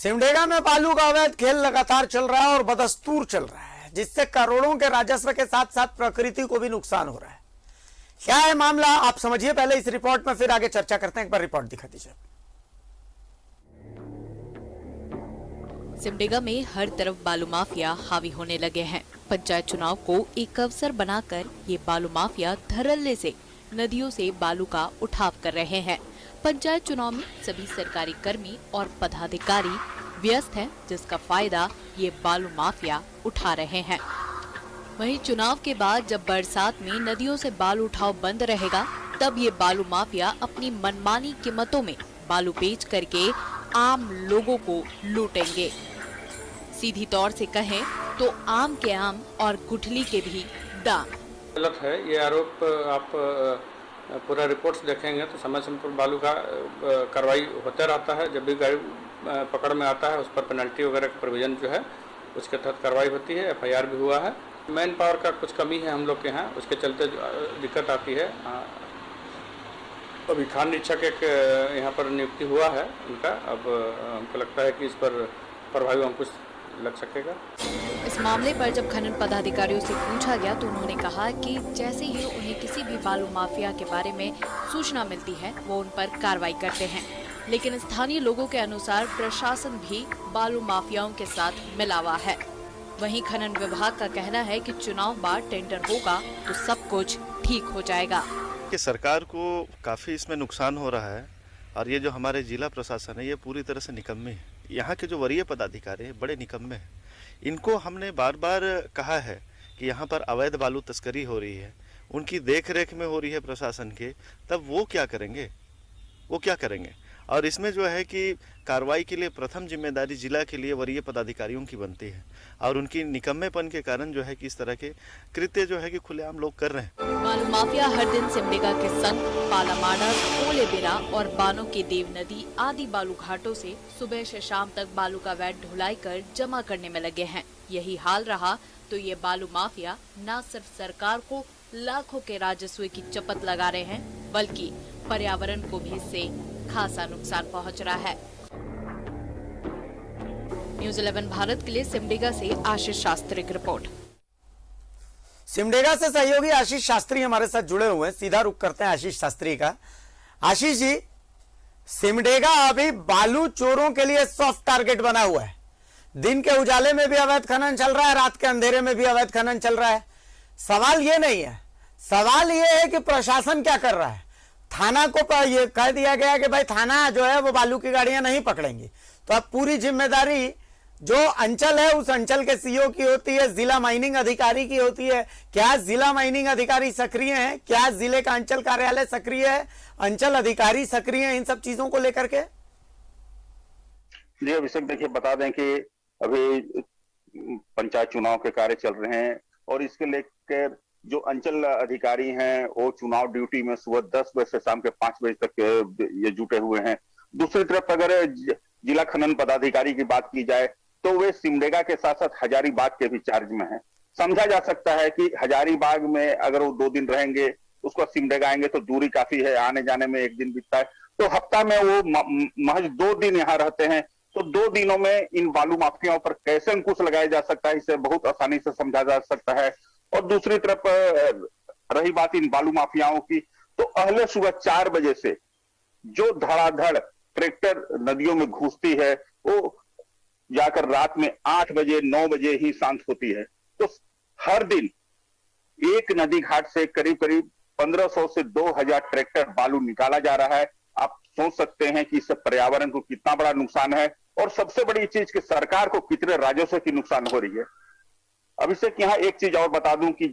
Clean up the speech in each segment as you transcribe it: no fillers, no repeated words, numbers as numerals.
सिमडेगा में बालू का अवैध खेल लगातार चल रहा है और बदस्तूर चल रहा है, जिससे करोड़ों के राजस्व के साथ साथ प्रकृति को भी नुकसान हो रहा है। क्या है मामला, आप समझिए पहले इस रिपोर्ट में, फिर आगे चर्चा करते हैं। एक बार रिपोर्ट दिखा दीजिए। सिमडेगा में हर तरफ बालू माफिया हावी होने लगे हैं। पंचायत चुनाव को एक अवसर बनाकर ये बालू माफिया धड़ल्ले से नदियों से बालू का उठाव कर रहे हैं। पंचायत चुनाव में सभी सरकारी कर्मी और पदाधिकारी व्यस्त हैं, जिसका फायदा ये बालू माफिया उठा रहे हैं। वहीं चुनाव के बाद जब बरसात में नदियों से बालू उठाव बंद रहेगा, तब ये बालू माफिया अपनी मनमानी कीमतों में बालू बेच करके आम लोगों को लूटेंगे। सीधी तौर से कहें तो आम के आम और गुठली के भी दाम। गलत है ये आरोप। आप पूरा रिपोर्ट्स देखेंगे तो समय समय पर बालू का कार्रवाई होता रहता है। जब भी गाड़ी पकड़ में आता है उस पर पेनल्टी वगैरह का प्रोविजन जो है उसके तहत कार्रवाई होती है। एफआईआर भी हुआ है। मैन पावर का कुछ कमी है हम लोग के यहाँ, उसके चलते दिक्कत आती है। अभी खान निरीक्षक एक यहाँ पर नियुक्ति हुआ है उनका। अब हमको लगता है कि इस पर प्रभावी अंकुश लग सकेगा। इस मामले पर जब खनन पदाधिकारियों से पूछा गया तो उन्होंने कहा कि जैसे ही उन्हें किसी भी बालू माफिया के बारे में सूचना मिलती है वो उन पर कार्रवाई करते हैं। लेकिन स्थानीय लोगों के अनुसार प्रशासन भी बालू माफियाओं के साथ मिला हुआ है। वहीं खनन विभाग का कहना है कि चुनाव बाद टेंडर होगा तो सब कुछ ठीक हो जाएगा। कि सरकार को काफ़ी इसमें नुकसान हो रहा है और ये जो हमारे जिला प्रशासन है ये पूरी तरह से निकम्मे है। यहाँ के जो वरीय पदाधिकारी हैं बड़े निकम्मे हैं। इनको हमने बार बार कहा है कि यहाँ पर अवैध बालू तस्करी हो रही है, उनकी देख रेख में हो रही है प्रशासन के, तब वो क्या करेंगे। और इसमें जो है कि कार्रवाई के लिए प्रथम जिम्मेदारी जिला के लिए वरीय पदाधिकारियों की बनती है और उनकी निकम्मेपन के कारण जो है कि इस तरह के कृत्य जो है कि खुलेआम लोग कर रहे हैं। बालू माफिया हर दिन सिमडेगा के संग पालामाडा, ओलेबेरा और बानो की देव नदी आदि बालू घाटों से सुबह से शाम तक बालू का वैट ढुलाई कर जमा करने में लगे हैं। यही हाल रहा तो ये बालू माफिया न सिर्फ सरकार को लाखों के राजस्व की चपत लगा रहे हैं, बल्कि पर्यावरण को भी इससे खासा नुकसान पहुंच रहा है। न्यूज़ 11 भारत के लिए सिमडेगा से आशीष शास्त्री की रिपोर्ट। सिमडेगा से सहयोगी आशीष शास्त्री हमारे साथ जुड़े हुए हैं। सीधा रुख करते हैं आशीष शास्त्री का। आशीष जी, सिमडेगा अभी बालू चोरों के लिए सॉफ्ट टारगेट बना हुआ है। दिन के उजाले में भी अवैध खनन चल रहा है, रात के अंधेरे में भी अवैध खनन चल रहा है। सवाल ये नहीं है, सवाल ये है कि प्रशासन क्या कर रहा है। थाना को ये कह दिया गया कि भाई थाना जो है वो बालू की गाड़ियां नहीं पकड़ेंगी, तो अब पूरी जिम्मेदारी जो अंचल है उस अंचल के सीओ की होती है, जिला माइनिंग अधिकारी की होती है। क्या जिला माइनिंग अधिकारी सक्रिय हैं? क्या जिले का अंचल कार्यालय सक्रिय है? अंचल अधिकारी सक्रिय हैं इन सब चीजों को लेकर के? जी अभिषेक, देखिए बता दें कि अभी पंचायत चुनाव के कार्य चल रहे हैं और इसके लेकर जो अंचल अधिकारी हैं वो चुनाव ड्यूटी में सुबह 10 बजे से शाम के 5 बजे तक ये जुटे हुए हैं। दूसरी तरफ अगर जिला खनन पदाधिकारी की बात की जाए तो वे सिमडेगा के साथ साथ हजारीबाग के भी चार्ज में हैं। समझा जा सकता है कि हजारीबाग में अगर वो 2 दिन रहेंगे, उसको सिमडेगा आएंगे तो दूरी काफी है, आने जाने में 1 दिन बीतता है, तो हफ्ता में वो महज 2 दिन यहाँ रहते हैं। तो 2 दिनों में इन बालू माफियाओं पर कैसे अंकुश लगाया जा सकता है, इसे बहुत आसानी से समझा जा सकता है। और दूसरी तरफ रही बात इन बालू माफियाओं की, तो अहले सुबह 4 बजे से जो धड़ाधड़ ट्रैक्टर नदियों में घुसती है वो जाकर रात में 8 बजे 9 बजे ही शांत होती है। तो हर दिन एक नदी घाट से करीब करीब 1500 से 2000 ट्रैक्टर बालू निकाला जा रहा है। आप सोच सकते हैं कि इससे पर्यावरण को कितना बड़ा नुकसान है और सबसे बड़ी चीज कि सरकार को कितने राजस्व की नुकसान हो रही है। अभिषेक, यहाँ एक चीज और बता दूं कि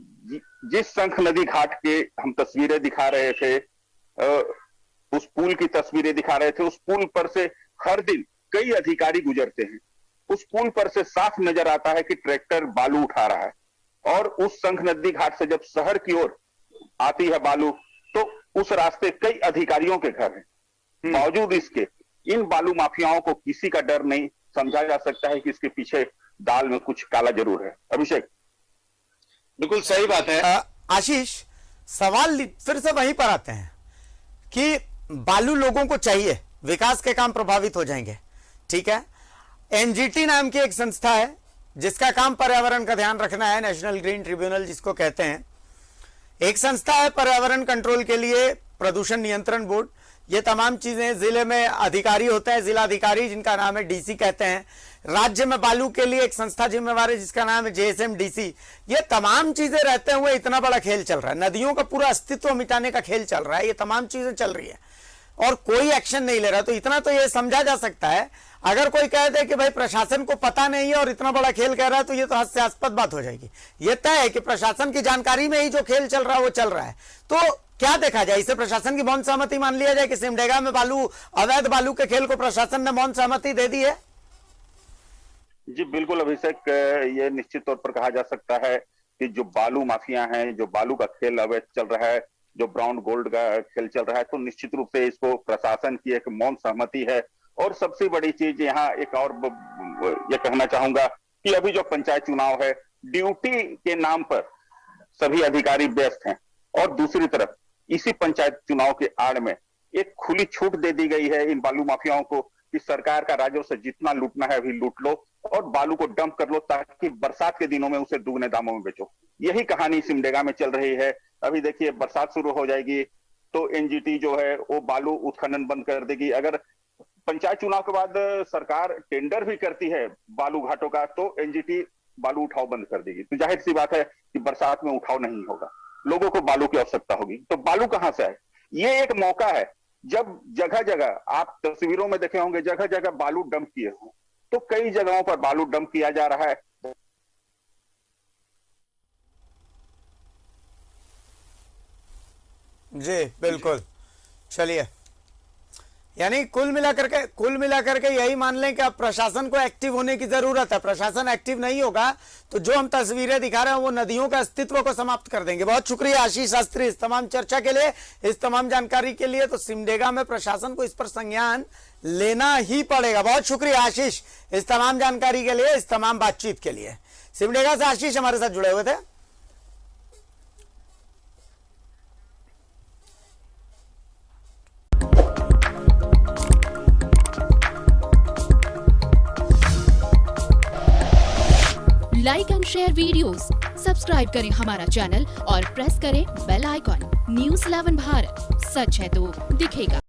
जिस शंख नदी घाट के हम तस्वीरें दिखा रहे थे, उस पुल की तस्वीरें दिखा रहे थे, उस पुल पर से हर दिन कई अधिकारी गुजरते हैं। उस पुल पर से साफ नजर आता है कि ट्रैक्टर बालू उठा रहा है और उस शंख नदी घाट से जब शहर की ओर आती है बालू तो उस रास्ते कई अधिकारियों के घर हैं। बावजूद इसके इन बालू माफियाओं को किसी का डर नहीं। समझा जा सकता है कि इसके पीछे दाल में कुछ काला जरूर है। अभिषेक, बिल्कुल सही बात है। आशीष, सवाल फिर से वहीं पर आते हैं कि बालू लोगों को चाहिए, विकास के काम प्रभावित हो जाएंगे, ठीक है। एनजीटी नाम की एक संस्था है जिसका काम पर्यावरण का ध्यान रखना है, नेशनल ग्रीन ट्रिब्यूनल जिसको कहते हैं। एक संस्था है पर्यावरण कंट्रोल के लिए, प्रदूषण नियंत्रण बोर्ड। ये तमाम चीजें, जिले में अधिकारी होता है, जिला अधिकारी जिनका नाम है डीसी कहते हैं। राज्य में बालू के लिए एक संस्था जिम्मेवार है जिसका नाम है जेएसएमडीसी। ये तमाम चीजें रहते हुए इतना बड़ा खेल चल रहा है, नदियों का पूरा अस्तित्व मिटाने का खेल चल रहा है, ये तमाम चीजें चल रही है और कोई एक्शन नहीं ले रहा। तो इतना तो ये समझा जा सकता है, अगर कोई कह दे कि भाई प्रशासन को पता नहीं है और इतना बड़ा खेल कह रहा है तो ये तो हास्यास्पद बात हो जाएगी। ये तय है कि प्रशासन की जानकारी में ही जो खेल चल रहा है वो चल रहा है। तो क्या देखा जाए, इसे प्रशासन की मौन सहमति मान लिया जाए कि सिमडेगा में बालू, अवैध बालू के खेल को प्रशासन ने मौन सहमति दे दी है? जी बिल्कुल अभिषेक, ये निश्चित तौर पर कहा जा सकता है कि जो बालू माफिया हैं, जो बालू का खेल अवैध चल रहा है, जो ब्राउन गोल्ड का खेल चल रहा है, तो निश्चित रूप से इसको प्रशासन की एक मौन सहमति है। और सबसे बड़ी चीज यहाँ एक और ये कहना चाहूंगा कि अभी जो पंचायत चुनाव है, ड्यूटी के नाम पर सभी अधिकारी व्यस्त हैं और दूसरी तरफ इसी पंचायत चुनाव के आड़ में एक खुली छूट दे दी गई है इन बालू माफियाओं को कि सरकार का राजस्व से जितना लूटना है अभी लूट लो और बालू को डंप कर लो ताकि बरसात के दिनों में उसे दुगने दामों में बेचो। यही कहानी सिमडेगा में चल रही है। अभी देखिए बरसात शुरू हो जाएगी तो एनजीटी जो है वो बालू उत्खनन बंद कर देगी। अगर पंचायत चुनाव के बाद सरकार टेंडर भी करती है बालू घाटों का तो एनजीटी बालू उठाव बंद कर देगी। तो जाहिर सी बात है कि बरसात में उठाव नहीं होगा, लोगों को बालू की आवश्यकता होगी। तो बालू कहां से आए? ये एक मौका है जब जगह जगह, आप तस्वीरों में देखे होंगे, जगह जगह बालू डंप किए हों, तो कई जगहों पर बालू डंप किया जा रहा है। जी बिल्कुल। चलिए, यानी कुल मिलाकर के यही मान लें कि अब प्रशासन को एक्टिव होने की जरूरत है। प्रशासन एक्टिव नहीं होगा तो जो हम तस्वीरें दिखा रहे हैं वो नदियों का अस्तित्व को समाप्त कर देंगे। बहुत शुक्रिया आशीष शास्त्री इस तमाम चर्चा के लिए, इस तमाम जानकारी के लिए। तो सिमडेगा में प्रशासन को इस पर संज्ञान लेना ही पड़ेगा। बहुत शुक्रिया आशीष इस तमाम जानकारी के लिए, इस तमाम बातचीत के लिए। सिमडेगा से आशीष हमारे साथ जुड़े हुए थे। Like and share videos, subscribe करें हमारा चैनल और प्रेस करें बेल आइकॉन। न्यूज़ 11 भारत, सच है तो दिखेगा।